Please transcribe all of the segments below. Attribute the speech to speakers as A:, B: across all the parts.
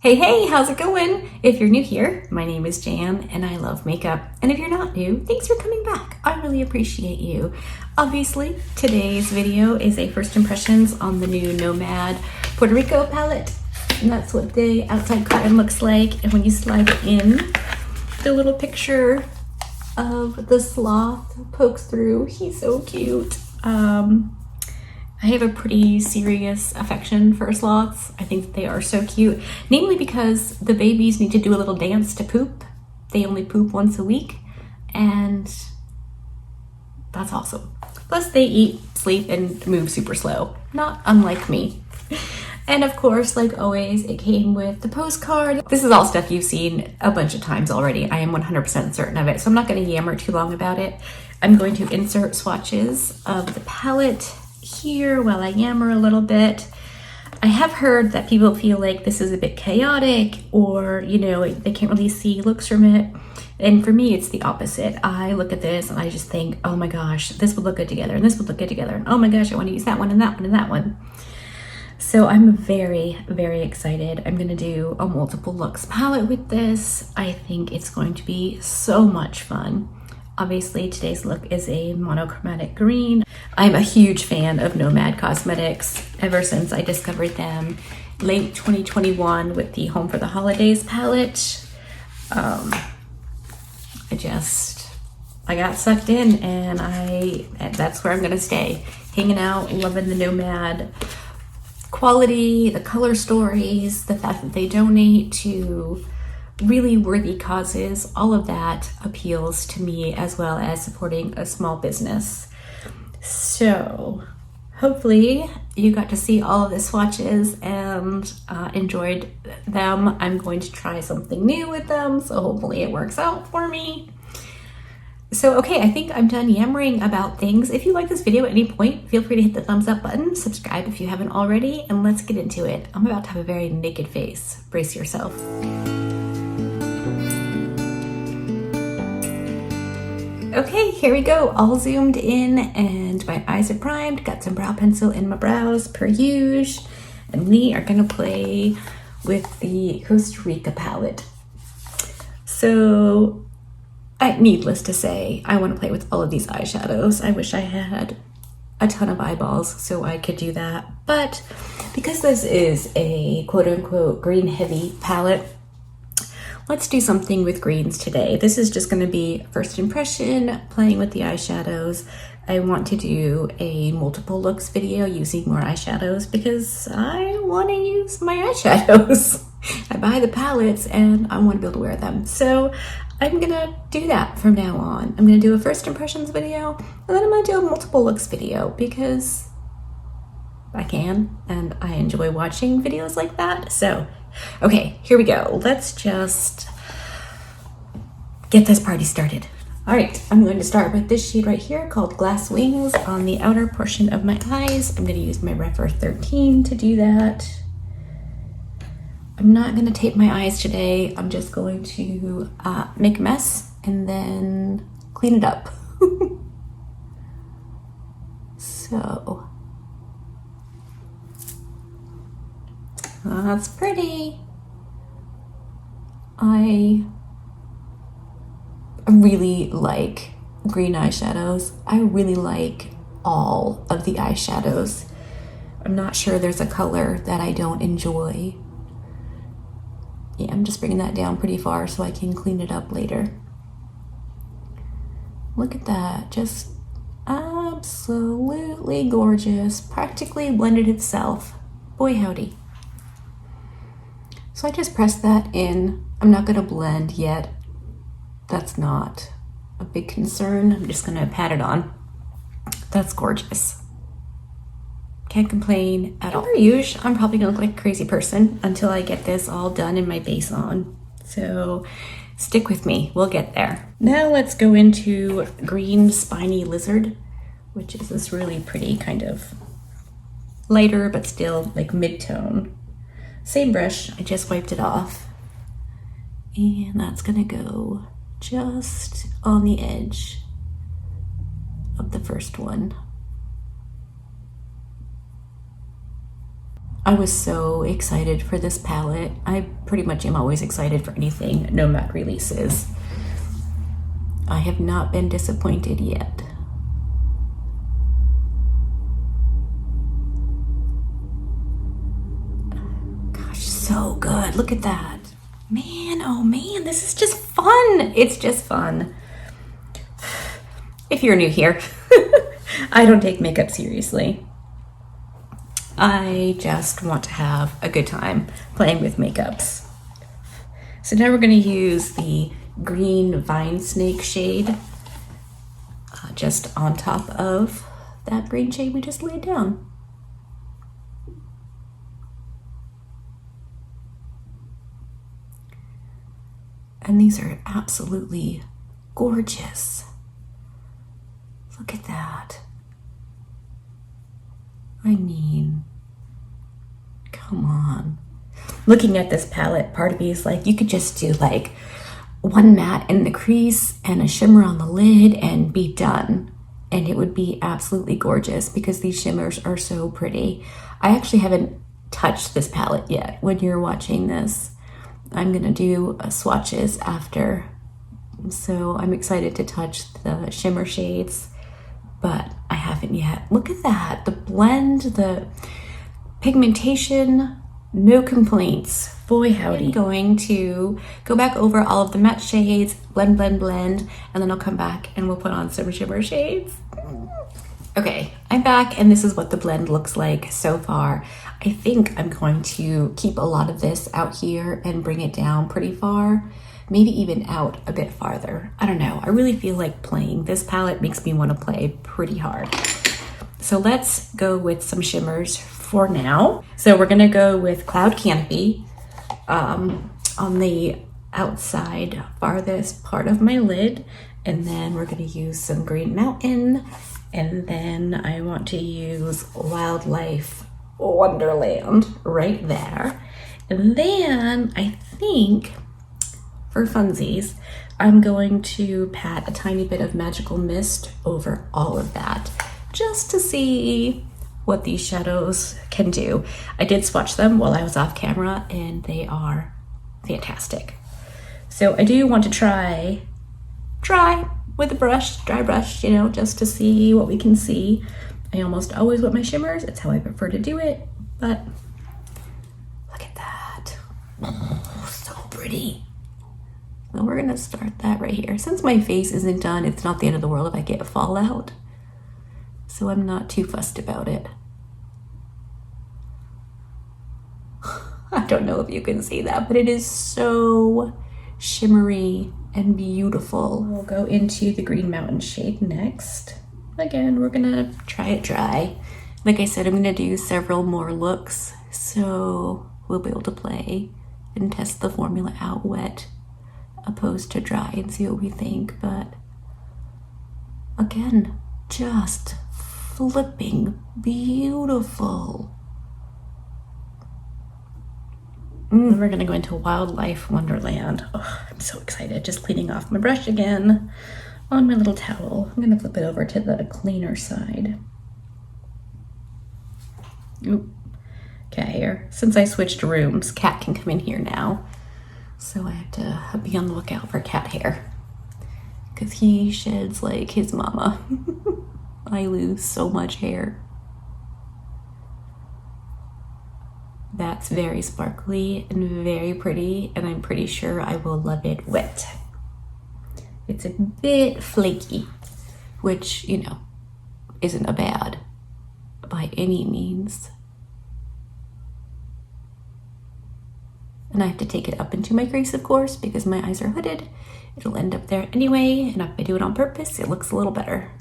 A: Hey, how's it going? If you're new here, my name is Jan and I love makeup. And if you're not new, thanks for coming back. I really appreciate you. Obviously, today's video is a first impressions on the new Nomad Puerto Rico palette. And that's what the outside carton looks like. And when you slide it in, the little picture of the sloth pokes through. He's so cute. I have a pretty serious affection for sloths. I think they are so cute, namely because the babies need to do a little dance to poop. They only poop once a week, and that's awesome. Plus they eat, sleep, and move super slow, not unlike me. And of course, like always, it came with the postcard. This is all stuff you've seen a bunch of times already. I am 100% certain of it, so I'm not gonna yammer too long about it. I'm going to insert swatches of the palette here while I yammer a little bit. I have heard that people feel like this is a bit chaotic, or they can't really see looks from it. And for me, it's the opposite. I look at this and I just think, oh my gosh, this would look good together, and this would look good together, and oh my gosh, I want to use that one and that one and that one. So I'm very, very excited. I'm gonna do a multiple looks palette with this. I think it's going to be so much fun. Obviously, today's look is a monochromatic green. I'm a huge fan of Nomad Cosmetics ever since I discovered them late 2021 with the Home for the Holidays palette. I got sucked in, and that's where I'm gonna stay. Hanging out, loving the Nomad quality, the color stories, the fact that they donate to really worthy causes. All of that appeals to me, as well as supporting a small business. So hopefully you got to see all of the swatches and enjoyed them. I'm going to try something new with them, so hopefully it works out for me. So, okay, I think I'm done yammering about things. If you like this video at any point, feel free to hit the thumbs up button, subscribe if you haven't already, and let's get into it. I'm about to have a very naked face. Brace yourself. Okay, here we go, all zoomed in, and my eyes are primed, got some brow pencil in my brows per usual, and we are gonna play with the Costa Rica palette. So, needless to say, I want to play with all of these eyeshadows. I wish I had a ton of eyeballs so I could do that, but because this is a quote-unquote green heavy palette, let's do something with greens today. This is just going to be first impression, playing with the eyeshadows. I want to do a multiple looks video using more eyeshadows because I want to use my eyeshadows. I buy the palettes and I want to be able to wear them. So I'm gonna do that from now on. I'm gonna do a first impressions video, and then I'm gonna do a multiple looks video because I can, and I enjoy watching videos like that. So, okay, here we go. Let's just get this party started. All right, I'm going to start with this shade right here called Glass Wings on the outer portion of my eyes. I'm gonna use my Refer 13 to do that. I'm not gonna tape my eyes today. I'm just going to make a mess and then clean it up. So, that's pretty. I really like green eyeshadows. I really like all of the eyeshadows. I'm not sure there's a color that I don't enjoy. Yeah, I'm just bringing that down pretty far so I can clean it up later. Look at that, just absolutely gorgeous. Practically blended itself. Boy howdy. So I just pressed that in. I'm not gonna blend yet. That's not a big concern. I'm just gonna pat it on. That's gorgeous. Can't complain at all. Usually, I'm probably gonna look like a crazy person until I get this all done and my base on. So stick with me, we'll get there. Now let's go into Green Spiny Lizard, which is this really pretty kind of lighter, but still like mid-tone. Same brush, I just wiped it off. And that's gonna go just on the edge of the first one. I was so excited for this palette. I pretty much am always excited for anything Nomad releases. I have not been disappointed yet. Gosh, so good. Look at that. Man, oh man, this is just fun. It's just fun. If you're new here, I don't take makeup seriously. I just want to have a good time playing with makeups. So now we're going to use the green Vine Snake shade just on top of that green shade we just laid down. And these are absolutely gorgeous. Look at that. I mean, come on. Looking at this palette, part of me is like, you could just do like one matte in the crease and a shimmer on the lid and be done. And it would be absolutely gorgeous because these shimmers are so pretty. I actually haven't touched this palette yet. When you're watching this, I'm gonna do swatches after. So I'm excited to touch the shimmer shades, but I haven't yet. Look at that, the blend, the pigmentation, no complaints. Boy, howdy. I'm going to go back over all of the matte shades, blend, and then I'll come back and we'll put on some shimmer shades. Okay, I'm back and this is what the blend looks like so far. I think I'm going to keep a lot of this out here and bring it down pretty far, maybe even out a bit farther. I don't know, I really feel like playing. This palette makes me want to play pretty hard. So let's go with some shimmers for now. So we're gonna go with Cloud Canopy on the outside farthest part of my lid, and then we're gonna use some Green Mountain, and then I want to use Wildlife Wonderland right there. And then I think for funsies, I'm going to pat a tiny bit of Magical Mist over all of that just to see what these shadows can do. I did swatch them while I was off camera and they are fantastic. So I do want to try with a brush, dry brush, you know, just to see what we can see. I almost always with my shimmers, it's how I prefer to do it, but look at that. Oh, so pretty. Well, we're gonna start that right here. Since my face isn't done, it's not the end of the world if I get a fallout. So I'm not too fussed about it. I don't know if you can see that, but it is so shimmery and beautiful. We'll go into the Green Mountain shade next. Again, we're gonna try it dry. Like I said, I'm gonna do several more looks, so we'll be able to play and test the formula out wet opposed to dry and see what we think. But again, just flipping beautiful. Then we're gonna go into Wildlife Wonderland. Oh, I'm so excited. Just cleaning off my brush again on my little towel. I'm gonna flip it over to the cleaner side. Oop. Cat hair. Since I switched rooms, Cat can come in here now. So I have to be on the lookout for cat hair because he sheds like his mama. I lose so much hair. That's very sparkly and very pretty, and I'm pretty sure I will love it wet. It's a bit flaky, which, you know, isn't a bad by any means. And I have to take it up into my crease, of course, because my eyes are hooded. It'll end up there anyway, and if I do it on purpose, it looks a little better.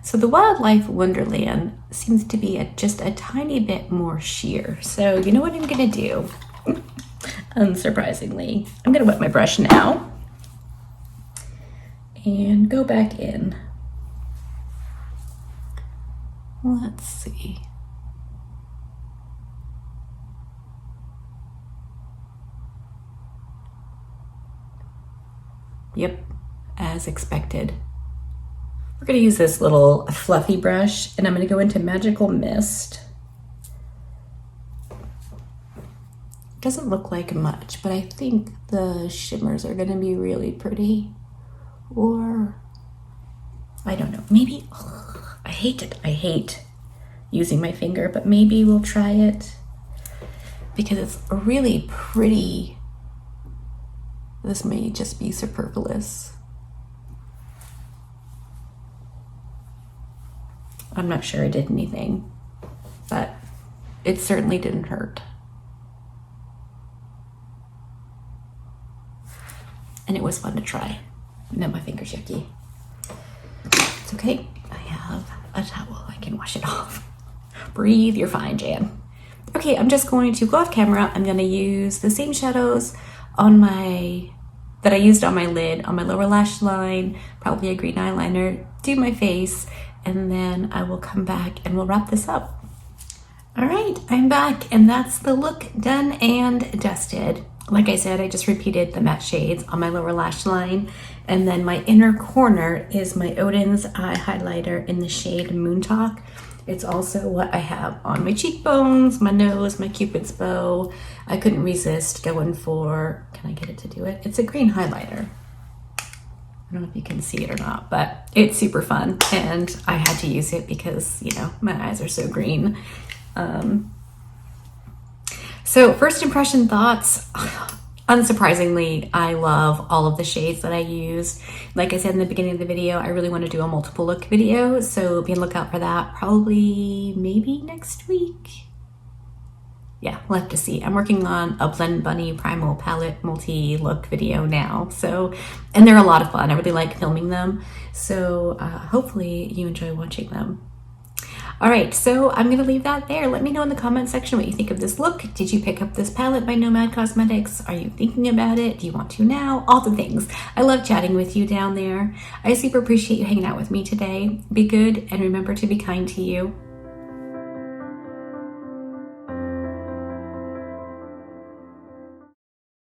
A: So the Wildlife Wonderland seems to be just a tiny bit more sheer. So you know what I'm gonna do? Unsurprisingly, I'm gonna wet my brush now and go back in. Let's see. Yep, as expected. We're gonna use this little fluffy brush, and I'm gonna go into Magical Mist. Doesn't look like much, but I think the shimmers are gonna be really pretty. Or, I don't know, maybe, I hate it. I hate using my finger, but maybe we'll try it because it's really pretty. This may just be superfluous. I'm not sure it did anything, but it certainly didn't hurt. And it was fun to try. Now my finger's yucky. It's okay, I have a towel, I can wash it off. Breathe, you're fine, Jan. Okay, I'm just going to go off camera. I'm gonna use the same shadows that I used on my lid, on my lower lash line, probably a green eyeliner, do my face, and then I will come back and we'll wrap this up. All right, I'm back, and that's the look done and dusted. Like I said, I just repeated the matte shades on my lower lash line, and then my inner corner is my Odin's eye highlighter in the shade Moon Talk. It's also what I have on my cheekbones, my nose, my Cupid's bow. I couldn't resist going for, can I get it to do it? It's a green highlighter. I don't know if you can see it or not, but it's super fun, and I had to use it because, you know, my eyes are so green. So first impression thoughts, unsurprisingly, I love all of the shades that I used. Like I said in the beginning of the video, I really want to do a multiple look video, so be on the lookout for that probably maybe next week. Yeah, we'll have to see. I'm working on a Blend Bunny Primal Palette multi-look video now, so, and they're a lot of fun. I really like filming them, so hopefully you enjoy watching them. All right, so I'm gonna leave that there. Let me know in the comment section what you think of this look. Did you pick up this palette by Nomad Cosmetics? Are you thinking about it? Do you want to now? All the things. I love chatting with you down there. I super appreciate you hanging out with me today. Be good and remember to be kind to you.